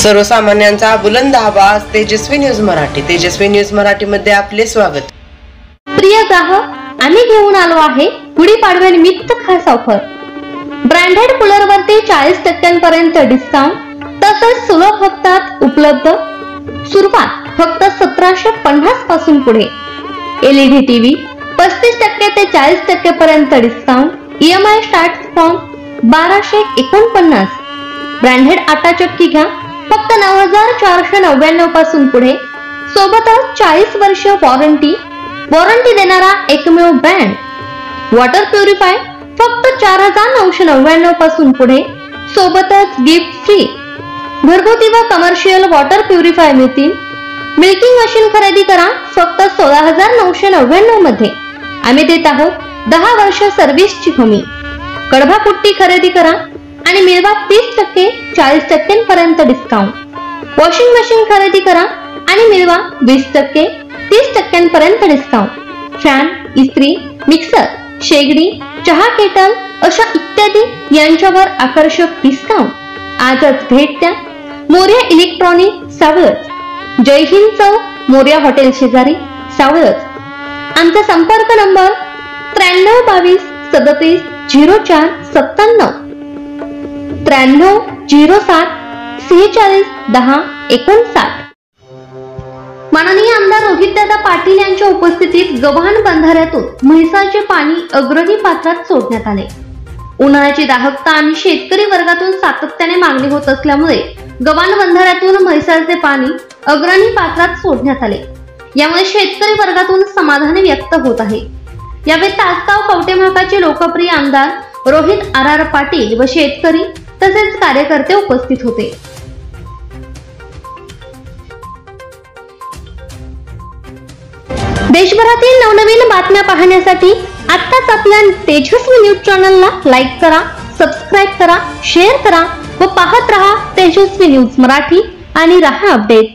सर्वसामान्यांचा बुलंद आवाज तेजस्वी न्यूज मराठी. तेजस्वी न्यूज मराठी मध्ये आपले स्वागत. प्रिय ग्राहक, आम्ही घेऊन आलो आहे गुढीपाडव्यानिमित्त खास ऑफर. ब्रँडेड कूलर वरती 40% पर्यंत डिस्काउंट, तसेच सुलभ हप्त्यात उपलब्ध. सुरुवात फक्त 1750 पासून पुढे. LED टीव्ही 35% ते 40% पर्यंत discount. EMI start from 1249. Branded आटा चक्की घ्या फक्त 9499 पासून पुढे. सोबतच 40 वर्ष वॉरंटी देणारा एकमेव ब्रँड. वॉटर प्युरिफायर फक्त 4999 पासून पुढे. सोबतच गिफ्ट फ्री. घरगुती व कमर्शियल वॉटर प्युरिफायर मिळतील. मिल्किंग मशीन खरेदी करा फक्त 16999 मध्ये. आम्ही देत आहोत 10 वर्ष सर्व्हिसची हमी. कडभा पुट्टी खरेदी करा आणि मिळवा 30% 40% पर्यंत डिस्काउंट. वॉशिंग मशीन खरेदी करा आणि मिळवा 20% 30% पर्यंत डिस्काउंट. फॅन, इस्त्री, मिक्सर, शेगडी, चहा केटल अशा इत्यादी यांच्यावर आकर्षक डिस्काउंट. आजच भेट द्या मोर्या इलेक्ट्रॉनिक, सावळज. जय हिंद चौक, मोर्या हॉटेल शेजारी, सावळज. आमचा संपर्क नंबर 9322 37 04 97, 93 07 46 10 59. माननीय आमदार रोहितदादा पाटील यांच्या उपस्थितीत गव्हाण बंधाऱ्यातून म्हैसाचे पाणी अग्रणी पात्रात सोडण्यात आले. उन्हाळ्याची दाहकता आणि शेतकरी वर्गातून सातत्याने मागणी होत असल्यामुळे गव्हाण बंधाऱ्यातून म्हैसाचे पाणी अग्रणी पात्रात सोडण्यात आले. यामुळे शेतकरी वर्गातून समाधान व्यक्त होत आहे. यावेळी तासगाव कवठेमहांकाळचे लोकप्रिय आमदार रोहित आर पाटील व शेतकरी तसेच कार्यकर्ते उपस्थित होते. देशभरातील नवनवीन बातम्या पाहण्यासाठी आत्ताच आपल्या तेजस्वी न्यूज चॅनलला लाईक करा, सबस्क्राईब करा, शेअर करा व पाहत रहा तेजस्वी न्यूज मराठी आणि रहा अपडेट.